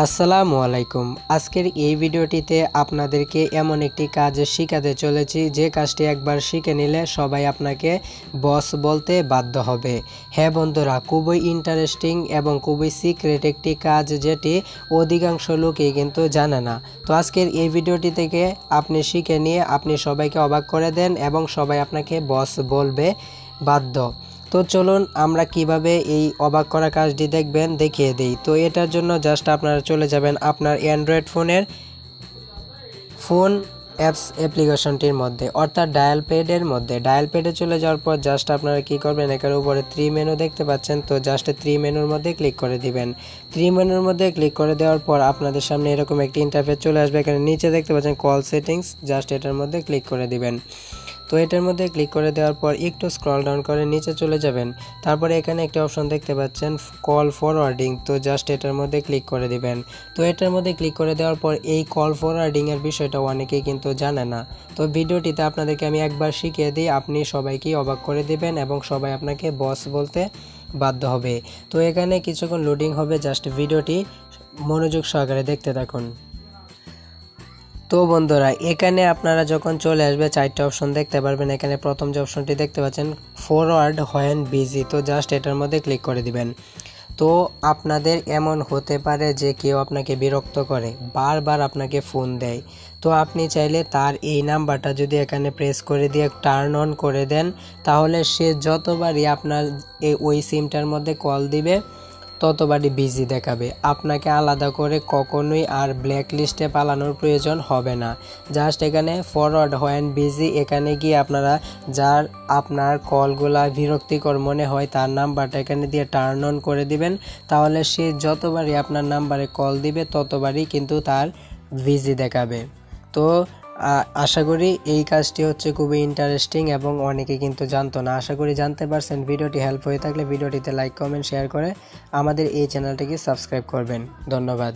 আসসালামু আলাইকুম। আজকের এই ভিডিওটিতে আপনাদেরকে এমন একটি কাজ শেখাতে চলেছি যে কাজটি একবার শিখে নিলে সবাই আপনাকে বস বলতে বাধ্য হবে। হ্যাঁ বন্ধুরা, খুবই ইন্টারেস্টিং এবং খুবই সিক্রেট একটি কাজ যেটি অধিকাংশ লোকই কিন্তু জানে না। তো আজকের এই ভিডিওটি থেকে আপনি শিখে নিয়ে আপনি সবাইকে অবাক করে দেন এবং সবাই আপনাকে বস বলবে বাধ্য। তো চলুন আমরা কিভাবে এই অবাক করা কাজটি দেখবেন দেখিয়ে দিই। তো এটার জন্য জাস্ট আপনারা চলে যাবেন আপনার অ্যান্ড্রয়েড ফোন অ্যাপস অ্যাপ্লিকেশনটির মধ্যে, অর্থাৎ ডায়াল প্যাডে চলে যাওয়ার পর জাস্ট আপনারা কি করবেন, এখানে উপরে 3 মেনু দেখতে পাচ্ছেন, তো জাস্ট 3 মেনুর মধ্যে ক্লিক করে দিবেন। 3 মেনুর মধ্যে ক্লিক করে দেওয়ার পর আপনাদের সামনে এরকম একটি ইন্টারফেস চলে আসবে। এখানে নিচে দেখতে পাচ্ছেন কল সেটিংস, জাস্ট এটার মধ্যে ক্লিক করে দিবেন। তো এটার মধ্যে ক্লিক করে দেওয়ার পর একটু স্ক্রল ডাউন করে নিচে চলে যাবেন। তারপরে এখানে একটা অপশন দেখতে পাচ্ছেন কল ফরওয়ার্ডিং, তো জাস্ট এটার মধ্যে ক্লিক করে দিবেন। তো এটার মধ্যে ক্লিক করে দেওয়ার পর এই কল ফরওয়ার্ডিং এর বিষয়টা অনেকেই কিন্তু জানে না। তো ভিডিওটিতে আপনাদেরকে আমি একবার শিখিয়ে দিই, আপনি সবাইকে অবাক করে দিবেন এবং সবাই আপনাকে বস বলতে বাধ্য হবে। তো এখানে কিছুক্ষণ লোডিং হবে, জাস্ট ভিডিওটি মনোযোগ সহকারে দেখতে থাকুন। তো বন্ধুরা, এখানে আপনারা যখন চলে আসবে 4টা অপশন দেখতে পারবেন। এখানে প্রথম যে অপশনটি দেখতে পাচ্ছেন ফরওয়ার্ড হোয়েন বিজি, তো জাস্ট এটার মধ্যে ক্লিক করে দিবেন। তো আপনাদের এমন হতে পারে যে কেউ আপনাকে বিরক্ত করে, বারবার আপনাকে ফোন দেয়। তো আপনি চাইলে তার এই নাম্বারটা যদি এখানে প্রেস করে দিয়ে টার্ন অন করে দেন, তাহলে সে যতবারই আপনার ওই সিমটার মধ্যে কল দিবে ততবারই বিজি দেখাবে। আপনাকে আলাদা করে কখনোই আর ব্ল্যাক লিস্টে পালানোর প্রয়োজন হবে না। জাস্ট এখানে ফরওয়ার্ড হোয়েন বিজি, এখানে গিয়ে আপনারা যার আপনার কলগুলা বিরক্তিকর মনে হয় তার নাম্বারটা এখানে দিয়ে টার্ন অন করে দিবেন। তাহলে সে যতবারই আপনার নাম্বারে কল দিবে ততবারই কিন্তু তার বিজি দেখাবে। তো আশা করি এই কাজটি হচ্ছে খুবই ইন্টারেস্টিং এবং অনেকে কিন্তু জানতো না। আশা করি জানতে পারছেন। ভিডিওটি হেল্প হয়ে থাকলে ভিডিওটিতে লাইক কমেন্ট শেয়ার করে আমাদের এই চ্যানেলটিকে সাবস্ক্রাইব করবেন। ধন্যবাদ।